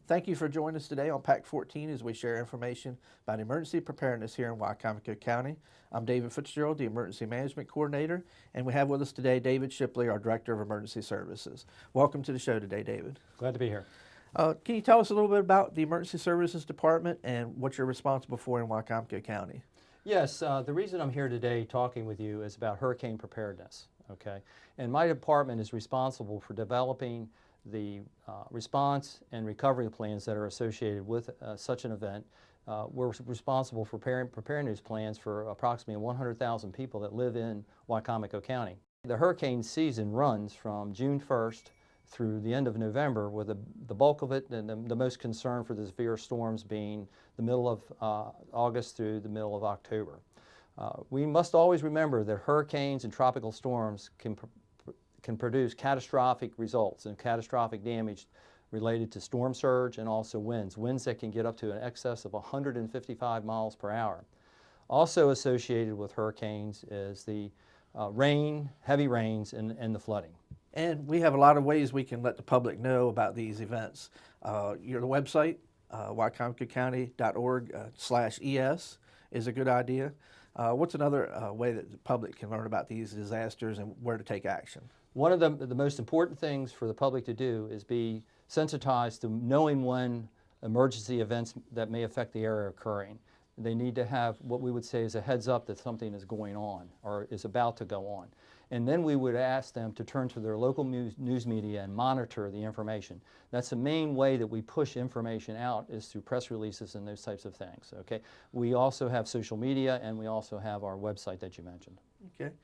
Thank you for joining us today on Pack 14 as we share information about emergency preparedness here in Wicomico County. I'm David Fitzgerald, the Emergency Management Coordinator, and we have with us today David Shipley, our Director of Emergency Services. Welcome to the show today, David. Glad to be here. Can you tell us a little bit about the Emergency Services Department and what you're responsible for in Wicomico County? Yes, the reason I'm here today talking with you is about hurricane preparedness, okay? And my department is responsible for developing the response and recovery plans that are associated with such an event. We're responsible for preparing these plans for approximately 100,000 people that live in Wicomico County. The hurricane season runs from June 1st through the end of November, with the bulk of it and the most concern for the severe storms being the middle of August through the middle of October. We must always remember that hurricanes and tropical storms can produce catastrophic results and catastrophic damage related to storm surge and also winds that can get up to an excess of 155 miles per hour. Also associated with hurricanes is the rain, heavy rains, and the flooding. And we have a lot of ways we can let the public know about these events. Your website, wicomicocounty.org/ES is a good idea. What's another way that the public can learn about these disasters and where to take action? One of the most important things for the public to do is be sensitized to knowing when emergency events that may affect the area are occurring. They need to have what we would say is a heads up that something is going on or is about to go on. And then we would ask them to turn to their local news media and monitor the information. That's the main way that we push information out, is through press releases and those types of things, okay? We also have social media, and we also have our website that you mentioned. Okay.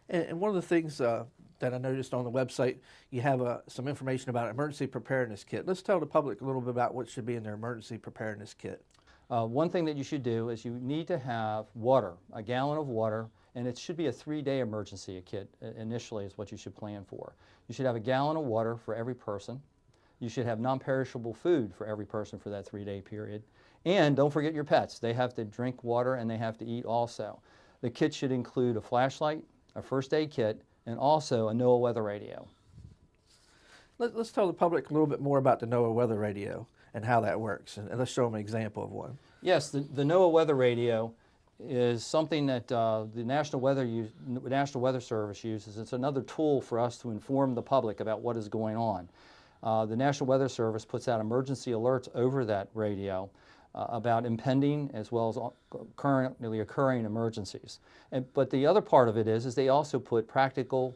And one of the things that I noticed on the website, you have some information about emergency preparedness kit. Let's tell the public a little bit about what should be in their emergency preparedness kit. One thing that you should do is you need to have water, a gallon of water, and it should be a 3-day emergency kit initially is what you should plan for. You should have a gallon of water for every person. You should have non-perishable food for every person for that 3-day period. And don't forget your pets. They have to drink water and they have to eat also. The kit should include a flashlight, a first aid kit, and also a NOAA weather radio. Let's tell the public a little bit more about the NOAA weather radio and how that works, and let's show them an example of one. Yes, the NOAA weather radio is something that the National Weather Service uses. It's another tool for us to inform the public about what is going on. The National Weather Service puts out emergency alerts over that radio about impending as well as currently occurring emergencies. But the other part of it is they also put practical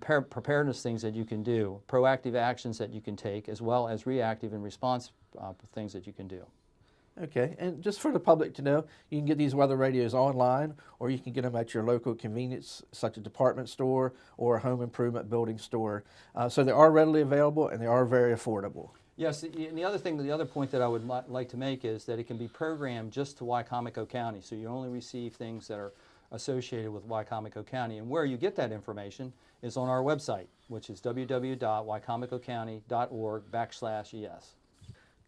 preparedness things that you can do, proactive actions that you can take, as well as reactive and response things that you can do. Okay, and just for the public to know, you can get these weather radios online, or you can get them at your local convenience, such as a department store or a home improvement building store. So they are readily available and they are very affordable. Yes, and the other point that I would like to make is that it can be programmed just to Wicomico County, so you only receive things that are associated with Wicomico County. And where you get that information is on our website, which is www.wicomicocounty.org/ES.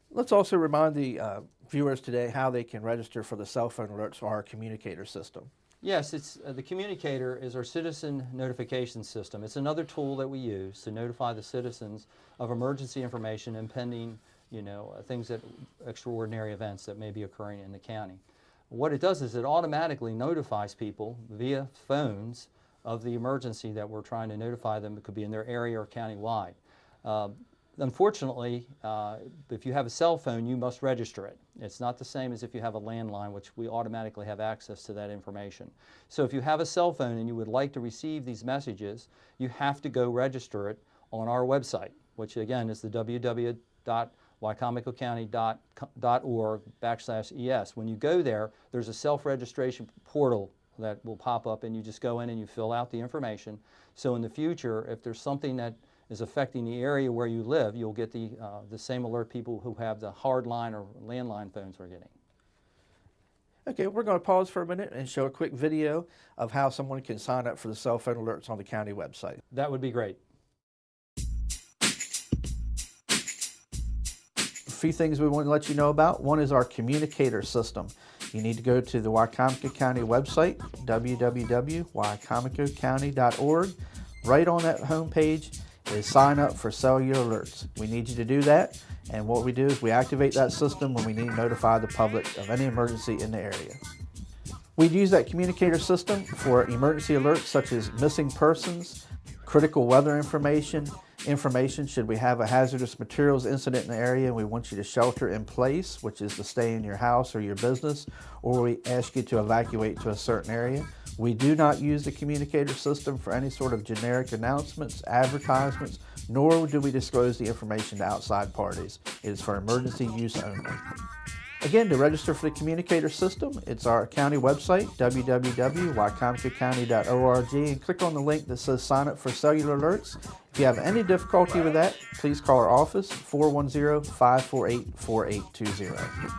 Let's also remind the viewers today how they can register for the cell phone alerts for our communicator system. Yes, it's the communicator is our citizen notification system. It's another tool that we use to notify the citizens of emergency information and pending, things that extraordinary events that may be occurring in the county. What it does is it automatically notifies people via phones of the emergency that we're trying to notify them. It could be in their area or county-wide. Unfortunately, if you have a cell phone, you must register it. It's not the same as if you have a landline, which we automatically have access to that information. So if you have a cell phone and you would like to receive these messages, you have to go register it on our website, which again is the www.wicomicocounty.org/ES. When you go there, there's a self-registration portal that will pop up, and you just go in and you fill out the information. So in the future, if there's something that is affecting the area where you live, you'll get the same alert people who have the hard line or landline phones are getting. Okay, we're going to pause for a minute and show a quick video of how someone can sign up for the cell phone alerts on the county website. That would be great. A few things we want to let you know about. One is our communicator system. You need to go to the Wicomico County website, www.wicomicocounty.org. Right on that home page is sign up for cellular alerts. We need you to do that, and what we do is we activate that system when we need to notify the public of any emergency in the area. We'd use that communicator system for emergency alerts such as missing persons, critical weather information should we have a hazardous materials incident in the area and we want you to shelter in place, which is to stay in your house or your business, or we ask you to evacuate to a certain area. We do not use the communicator system for any sort of generic announcements, advertisements, nor do we disclose the information to outside parties. It is for emergency use only. Again, to register for the communicator system, it's our county website, www.wicomicocounty.org, and click on the link that says sign up for cellular alerts. If you have any difficulty with that, please call our office, 410-548-4820.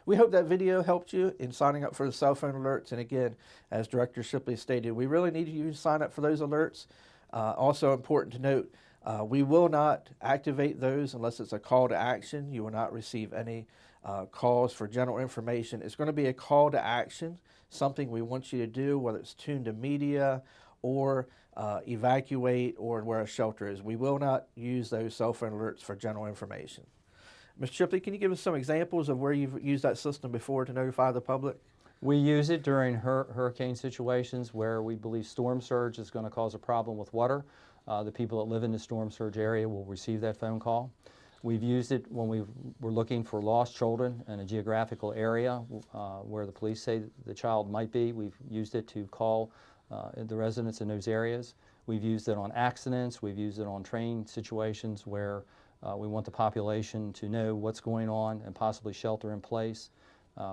We hope that video helped you in signing up for the cell phone alerts. And again, as Director Shipley stated, we really need you to sign up for those alerts. Also important to note, we will not activate those unless it's a call to action. You will not receive any calls for general information. It's going to be a call to action, something we want you to do, whether it's tune to media or evacuate or where a shelter is. We will not use those cell phone alerts for general information. Mr. Shipley, can you give us some examples of where you've used that system before to notify the public? We use it during hurricane situations where we believe storm surge is going to cause a problem with water. The people that live in the storm surge area will receive that phone call. We've used it when we were looking for lost children in a geographical area where the police say the child might be. We've used it to call the residents in those areas. We've used it on accidents. We've used it on train situations where we want the population to know what's going on and possibly shelter in place.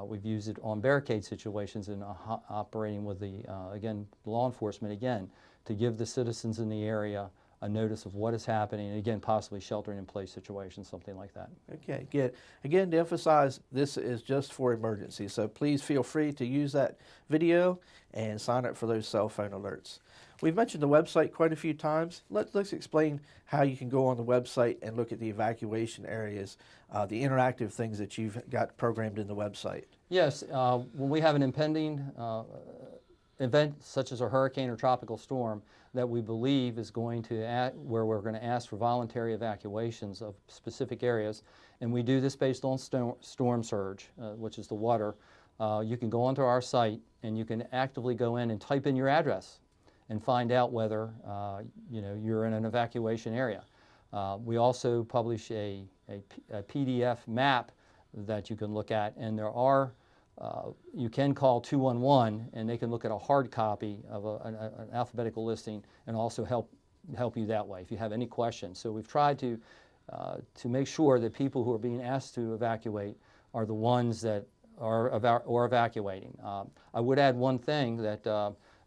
We've used it on barricade situations and operating with the, again, law enforcement, again, to give the citizens in the area a notice of what is happening, and again, possibly sheltering in place situations, something like that. Okay, good. Again, to emphasize, this is just for emergencies, so please feel free to use that video and sign up for those cell phone alerts. We've mentioned the website quite a few times. Let's explain how you can go on the website and look at the evacuation areas, the interactive things that you've got programmed in the website. Yes, when we have an impending event such as a hurricane or tropical storm that we believe is going to, where we're going to ask for voluntary evacuations of specific areas, and we do this based on storm surge, which is the water, you can go onto our site and you can actively go in and type in your address and find out whether you're in an evacuation area. We also publish a PDF map that you can look at, and there are you can call 211 and they can look at a hard copy of an alphabetical listing and also help you that way if you have any questions. So we've tried to make sure that people who are being asked to evacuate are the ones that are evacuating. I would add one thing, that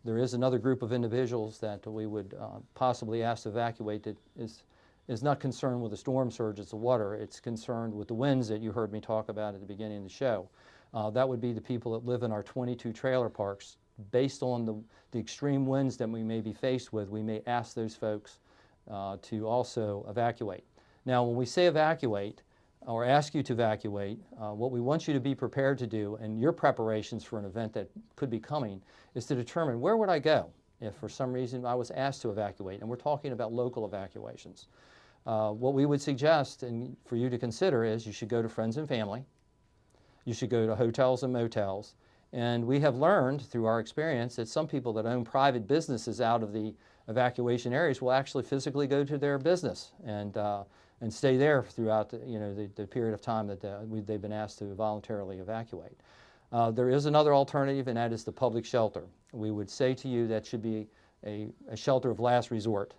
there is another group of individuals that we would possibly ask to evacuate that is not concerned with the storm surge, it's the water. It's concerned with the winds that you heard me talk about at the beginning of the show. That would be the people that live in our 22 trailer parks. Based on the extreme winds that we may be faced with, we may ask those folks to also evacuate. Now, when we say evacuate, or ask you to evacuate, what we want you to be prepared to do in your preparations for an event that could be coming is to determine, where would I go if for some reason I was asked to evacuate? And we're talking about local evacuations. What we would suggest and for you to consider is you should go to friends and family. You should go to hotels and motels. And we have learned through our experience that some people that own private businesses out of the evacuation areas will actually physically go to their business and stay there throughout the period of time that they've been asked to voluntarily evacuate. There is another alternative, and that is the public shelter. We would say to you that should be a shelter of last resort.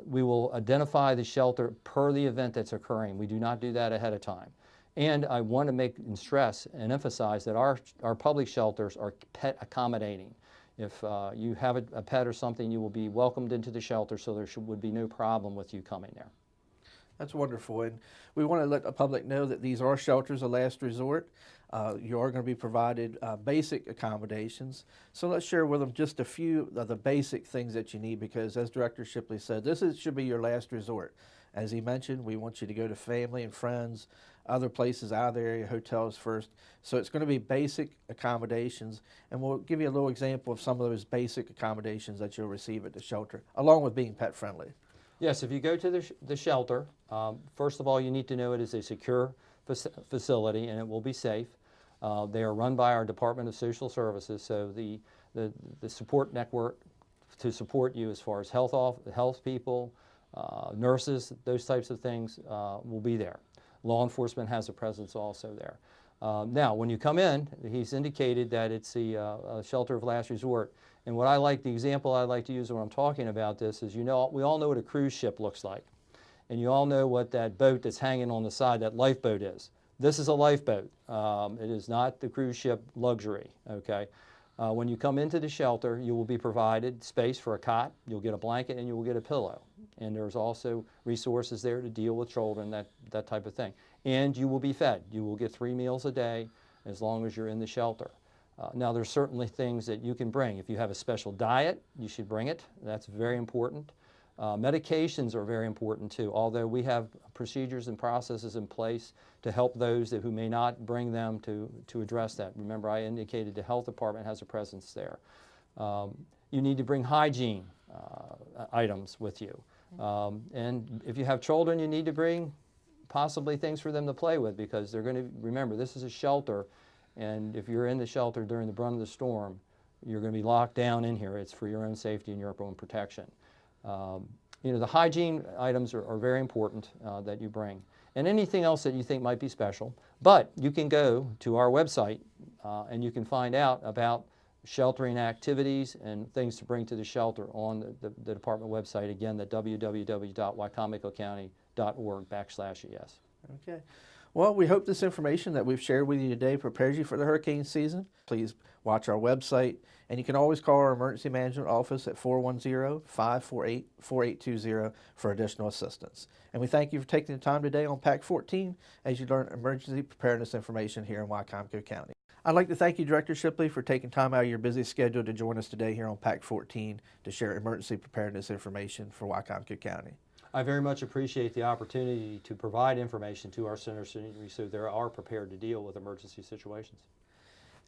We will identify the shelter per the event that's occurring. We do not do that ahead of time. And I want to make and stress and emphasize that our public shelters are pet accommodating. If you have a pet or something, you will be welcomed into the shelter, so there would be no problem with you coming there. That's wonderful, and we want to let the public know that these are shelters of last resort. You are going to be provided basic accommodations. So let's share with them just a few of the basic things that you need, because as Director Shipley said, should be your last resort. As he mentioned, we want you to go to family and friends, other places out of the area, hotels first. So it's going to be basic accommodations, and we'll give you a little example of some of those basic accommodations that you'll receive at the shelter, along with being pet friendly. Yes, if you go to the shelter, first of all, you need to know it is a secure facility and it will be safe. They are run by our Department of Social Services, so the support network to support you as far as health people, nurses, those types of things will be there. Law enforcement has a presence also there. Now, when you come in, he's indicated that it's a shelter of last resort. And what I like, the example I like to use when I'm talking about this is, you know, we all know what a cruise ship looks like. And you all know what that boat that's hanging on the side, that lifeboat is. This is a lifeboat. It is not the cruise ship luxury, okay? When you come into the shelter, you will be provided space for a cot, you'll get a blanket, and you will get a pillow. And there's also resources there to deal with children, that type of thing. And you will be fed. You will get 3 meals a day as long as you're in the shelter. Now, there's certainly things that you can bring. If you have a special diet, you should bring it. That's very important. Medications are very important too, although we have procedures and processes in place to help those who may not bring them to address that. Remember, I indicated the health department has a presence there. You need to bring hygiene items with you. And if you have children, you need to bring possibly things for them to play with, because they're going to, remember, this is a shelter, and if you're in the shelter during the brunt of the storm, you're going to be locked down in here. It's for your own safety and your own protection. You know, the hygiene items are very important that you bring, and anything else that you think might be special. But you can go to our website and you can find out about sheltering activities and things to bring to the shelter on the department website, again, the www.wicomicocounty.org/ES. Okay. Well, we hope this information that we've shared with you today prepares you for the hurricane season. Please watch our website, and you can always call our emergency management office at 410-548-4820 for additional assistance. And we thank you for taking the time today on PAC 14 as you learn emergency preparedness information here in Wicomico County. I'd like to thank you, Director Shipley, for taking time out of your busy schedule to join us today here on PAC 14 to share emergency preparedness information for Wicomico County. I very much appreciate the opportunity to provide information to our centers so they are prepared to deal with emergency situations.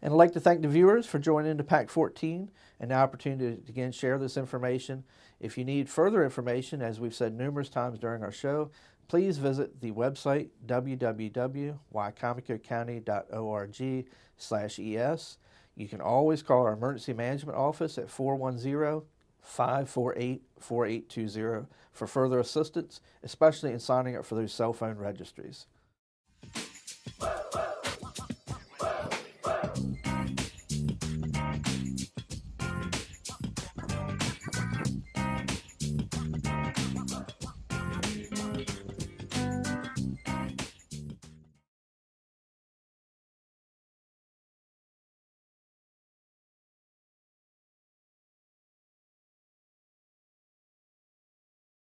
And I'd like to thank the viewers for joining into PAC 14 and the opportunity to again share this information. If you need further information, as we've said numerous times during our show, please visit the website www.wicomicocounty.org/ES. You can always call our emergency management office at 410-548-4820 for further assistance, especially in signing up for those cell phone registries.